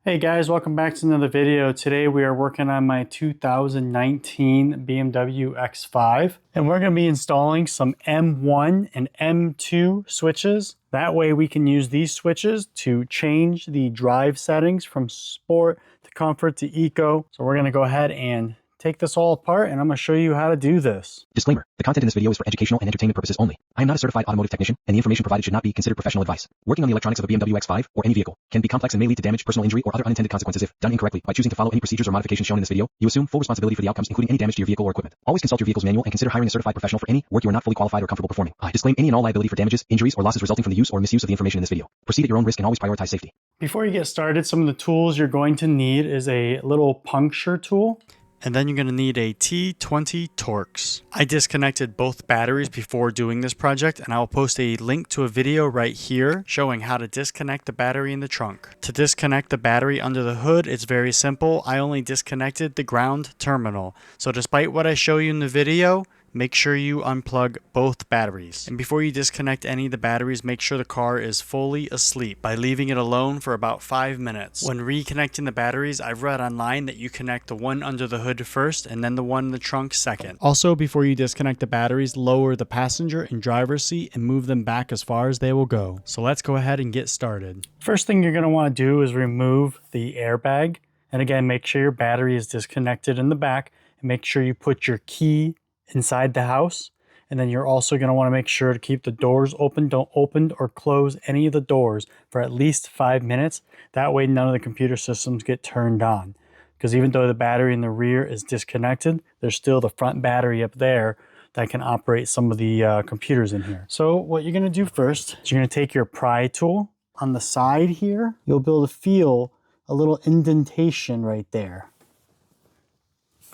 Hey guys, welcome back to another video. Today we are working on my 2019 BMW X5 and we're going to be installing some M1 and M2 switches. That way we can use these switches to change the drive settings from sport to comfort to eco. So we're going to go ahead and take this all apart and I'm going to show you how to do this. Disclaimer. The content in this video is for educational and entertainment purposes only. I am not a certified automotive technician, and the information provided should not be considered professional advice. Working on the electronics of a BMW X5 or any vehicle can be complex and may lead to damage, personal injury, or other unintended consequences if done incorrectly. By choosing to follow any procedures or modifications shown in this video, you assume full responsibility for the outcomes, including any damage to your vehicle or equipment. Always consult your vehicle's manual and consider hiring a certified professional for any work you are not fully qualified or comfortable performing. I disclaim any and all liability for damages, injuries, or losses resulting from the use or misuse of the information in this video. Proceed at your own risk and always prioritize safety. Before you get started, some of the tools you're going to need is a little puncture tool. And then you're going to need a T20 Torx. I disconnected both batteries before doing this project, and I'll post a link to a video right here showing how to disconnect the battery in the trunk. To disconnect the battery under the hood, it's very simple. I only disconnected the ground terminal. So despite what I show you in the video, make sure you unplug both batteries. And before you disconnect any of the batteries, make sure the car is fully asleep by leaving it alone for about 5 minutes. When reconnecting the batteries, I've read online that you connect the one under the hood first and then the one in the trunk second. Also, before you disconnect the batteries, lower the passenger and driver's seat and move them back as far as they will go. So let's go ahead and get started. First thing you're going to want to do is remove the airbag. And again, make sure your battery is disconnected in the back and make sure you put your key inside the house. And then you're also going to want to make sure to keep the doors open. Don't open or close any of the doors for at least 5 minutes. That way none of the computer systems get turned on. Because even though the battery in the rear is disconnected, there's still the front battery up there that can operate some of the computers in here. So what you're going to do first is you're going to take your pry tool. On the side here, you'll be able to feel a little indentation right there.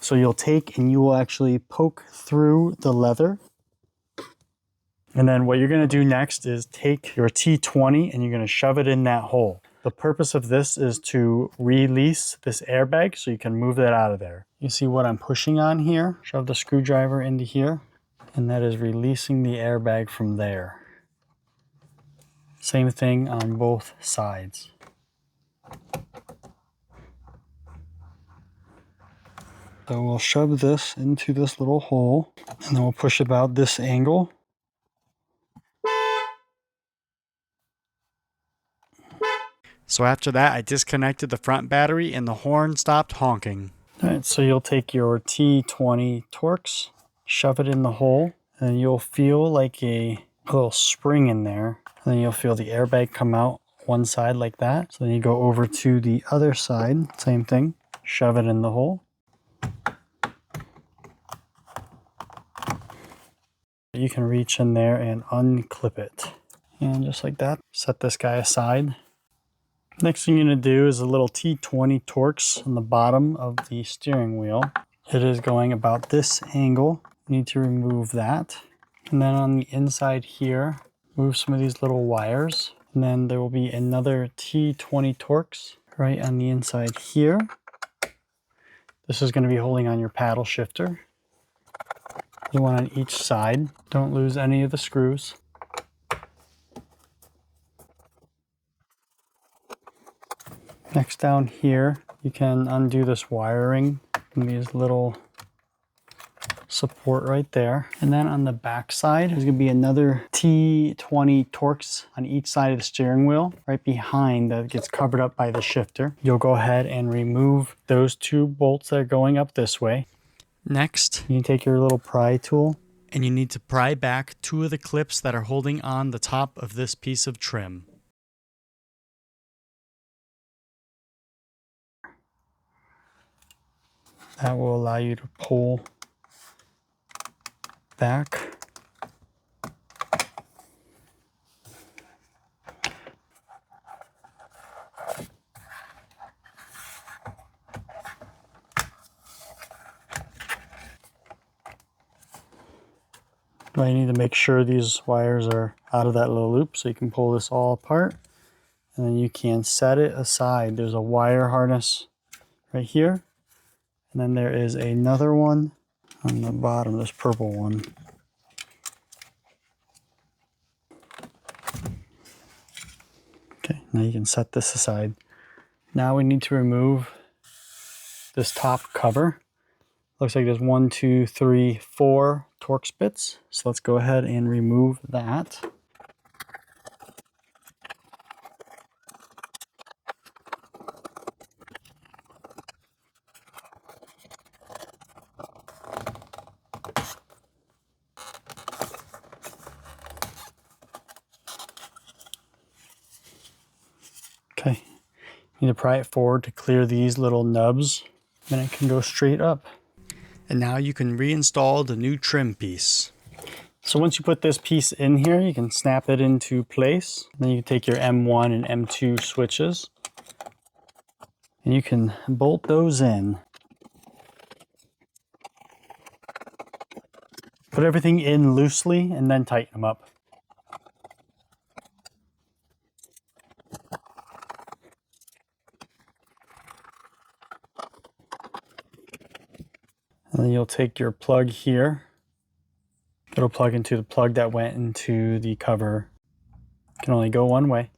So you'll take and you will actually poke through the leather. And then what you're going to do next is take your T20 and you're going to shove it in that hole. The purpose of this is to release this airbag so you can move that out of there. You see what I'm pushing on here? Shove the screwdriver into here, and that is releasing the airbag from there. Same thing on both sides. So we'll shove this into this little hole and then we'll push about this angle. So after that, I disconnected the front battery and the horn stopped honking. All right, so you'll take your T20 Torx, shove it in the hole, and you'll feel like a little spring in there. And then you'll feel the airbag come out one side like that. So then you go over to the other side, same thing, shove it in the hole. You can reach in there and unclip it. And just like that, set this guy aside. Next thing you're going to do is a little T20 Torx on the bottom of the steering wheel. It is going about this angle. You need to remove that. And then on the inside here, move some of these little wires. And then there will be another T20 Torx right on the inside here. This is going to be holding on your paddle shifter. You want on each side. Don't lose any of the screws. Next down here, you can undo this wiring and these little support right there. And then on the back side, there's going to be another T20 Torx on each side of the steering wheel, right behind that gets covered up by the shifter. You'll go ahead and remove those two bolts that are going up this way. Next, you take your little pry tool and you need to pry back two of the clips that are holding on the top of this piece of trim. That will allow you to pull back. Now you need to make sure these wires are out of that little loop so you can pull this all apart. And then you can set it aside. There's a wire harness right here. And then there is another one on the bottom, this purple one. Okay, now you can set this aside. Now we need to remove this top cover. Looks like there's 1, 2, 3, 4 Torx bits. So let's go ahead and remove that. Okay, you need to pry it forward to clear these little nubs, then it can go straight up. And now you can reinstall the new trim piece. So once you put this piece in here, you can snap it into place. Then you can take your M1 and M2 switches and you can bolt those in. Put everything in loosely and then tighten them up. And then you'll take your plug here. It'll plug into the plug that went into the cover. It can only go one way.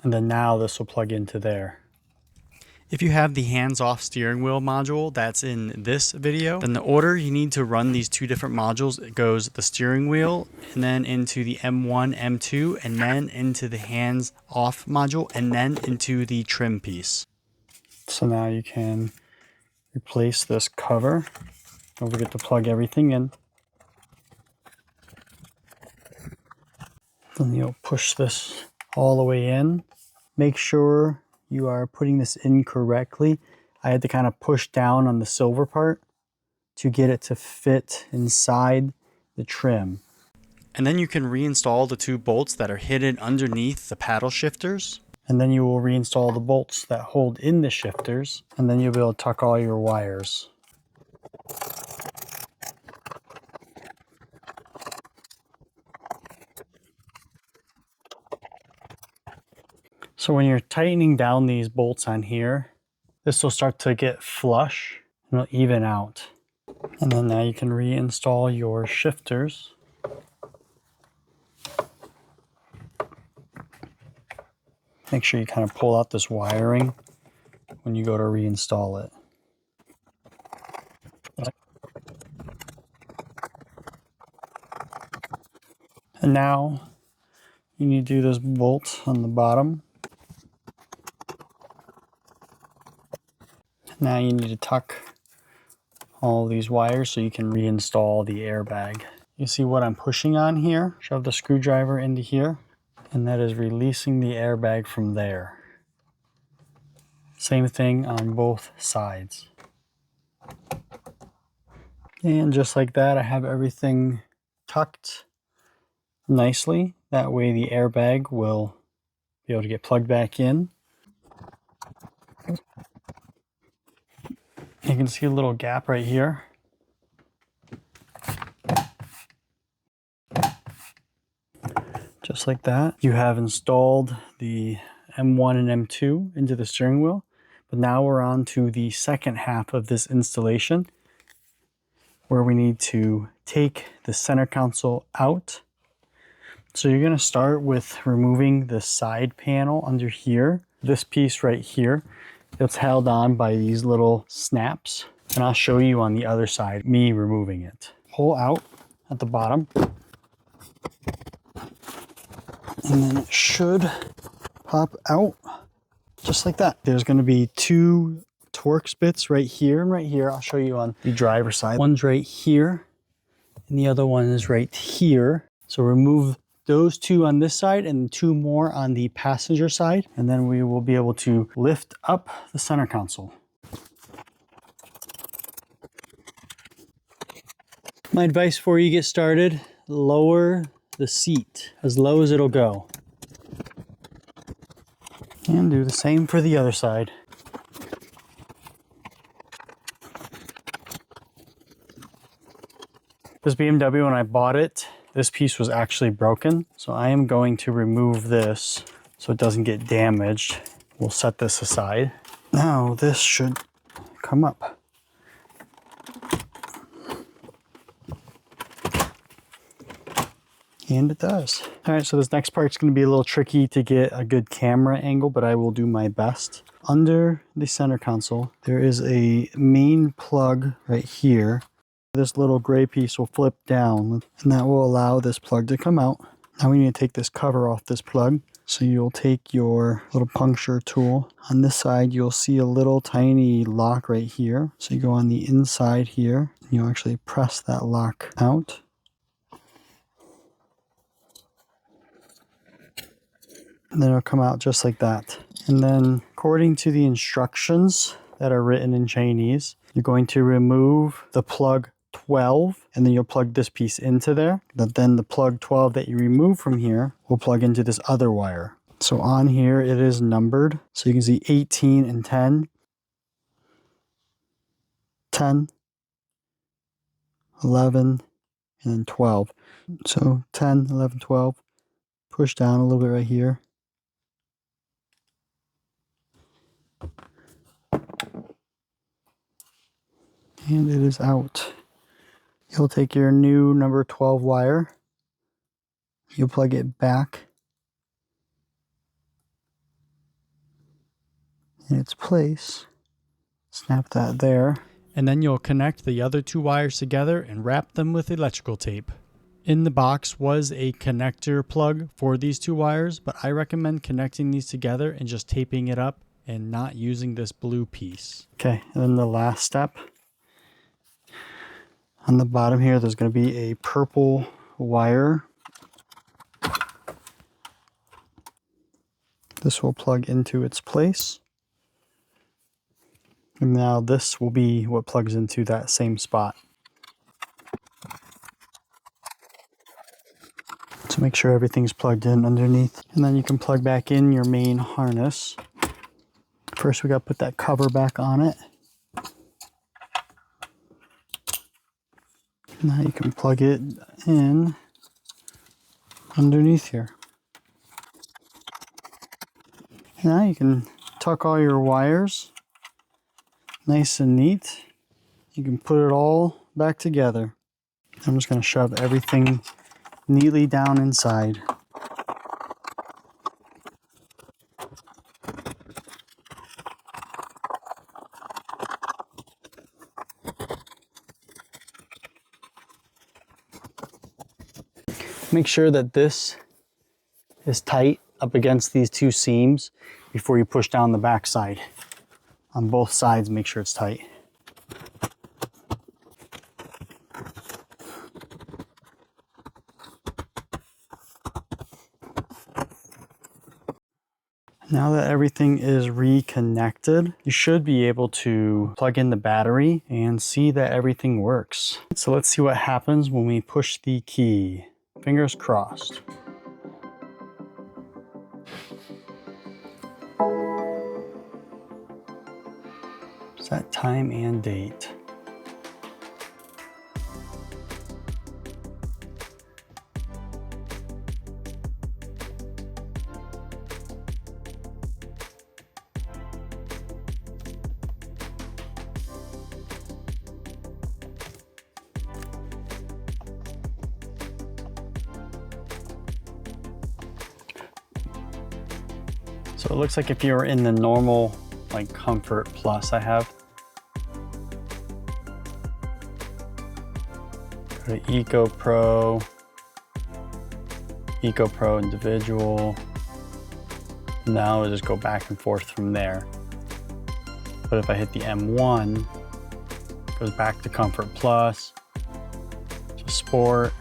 And then now this will plug into there. If you have the hands-off steering wheel module that's in this video, then the order you need to run these two different modules, it goes the steering wheel and then into the M1, M2, and then into the hands-off module, and then into the trim piece. So now you can replace this cover. Don't forget to plug everything in. Then you'll push this all the way in. Make sure you are putting this in correctly. I had to kind of push down on the silver part to get it to fit inside the trim. And then you can reinstall the two bolts that are hidden underneath the paddle shifters. And then you will reinstall the bolts that hold in the shifters, and then you'll be able to tuck all your wires. So when you're tightening down these bolts on here, this will start to get flush and it'll even out. And then now you can reinstall your shifters. Make sure you kind of pull out this wiring when you go to reinstall it. And now you need to do this bolt on the bottom. Now you need to tuck all these wires so you can reinstall the airbag. You see what I'm pushing on here? Shove the screwdriver into here, and that is releasing the airbag from there. Same thing on both sides. And just like that, I have everything tucked nicely. That way the airbag will be able to get plugged back in. You can see a little gap right here. Just like that. You have installed the M1 and M2 into the steering wheel. But now we're on to the second half of this installation, where we need to take the center console out. So you're going to start with removing the side panel under here. This piece right here, it's held on by these little snaps. And I'll show you on the other side, me removing it. Pull out at the bottom. And then it should pop out just like that. There's going to be two Torx bits right here and right here. I'll show you on the driver's side. One's right here and the other one is right here. So remove those two on this side and two more on the passenger side. And then we will be able to lift up the center console. My advice before you get started, lower the seat as low as it'll go. And do the same for the other side. This BMW, when I bought it, this piece was actually broken. So I am going to remove this so it doesn't get damaged. We'll set this aside. Now this should come up. And it does. All right, so this next part's gonna be a little tricky to get a good camera angle, but I will do my best. Under the center console, there is a main plug right here. This little gray piece will flip down, and that will allow this plug to come out. Now we need to take this cover off this plug. So you'll take your little puncture tool. On this side, you'll see a little tiny lock right here. So you go on the inside here, and you'll actually press that lock out. And then it'll come out just like that. And then according to the instructions that are written in Chinese, you're going to remove the plug 12, and then you'll plug this piece into there. But then the plug 12 that you remove from here will plug into this other wire. So on here, it is numbered. So you can see 18 and 10, 10, 11, and then 12. So 10, 11, 12, push down a little bit right here. And it is out. You'll take your new number 12 wire, you'll plug it back in its place, snap that there, and then you'll connect the other two wires together and wrap them with electrical tape. In the box was a connector plug for these two wires, but I recommend connecting these together and just taping it up and not using this blue piece. Okay, and then the last step. On the bottom here, there's going to be a purple wire. This will plug into its place. And now this will be what plugs into that same spot. So make sure everything's plugged in underneath. And then you can plug back in your main harness. First, we got to put that cover back on it. Now you can plug it in underneath here. Now you can tuck all your wires nice and neat. You can put it all back together. I'm just going to shove everything neatly down inside. Make sure that this is tight up against these two seams before you push down the back side. On both sides, make sure it's tight. Now that everything is reconnected, you should be able to plug in the battery and see that everything works. So let's see what happens when we push the key. Fingers crossed. Set time and date. So it looks like if you're in the normal, like Comfort Plus I have, go to Eco Pro, Individual. Now we'll just go back and forth from there. But if I hit the M1, it goes back to Comfort Plus, to Sport,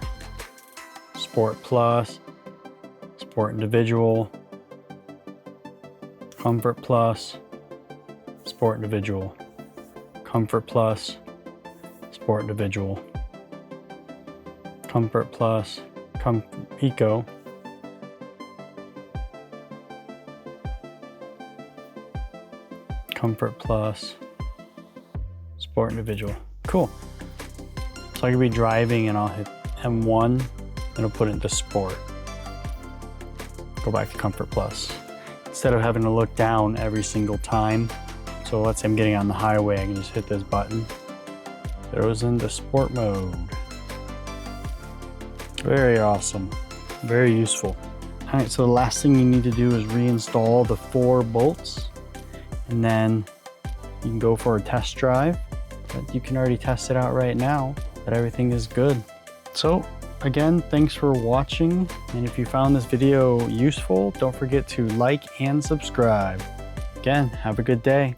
Sport Plus, Sport Individual, Comfort Plus, Sport Individual, Comfort Plus, Sport Individual, Comfort Plus, Eco, Comfort Plus, Sport Individual. Cool. So I could be driving and I'll hit M1 and it'll put it into Sport. Go back to Comfort Plus. Instead of having to look down every single time. So let's say I'm getting on the highway, I can just hit this button. It goes into sport mode. Very awesome. Very useful. All right, so the last thing you need to do is reinstall the 4 bolts, and then you can go for a test drive. But you can already test it out right now that everything is good. So again, thanks for watching, and if you found this video useful, don't forget to like and subscribe. Again, have a good day.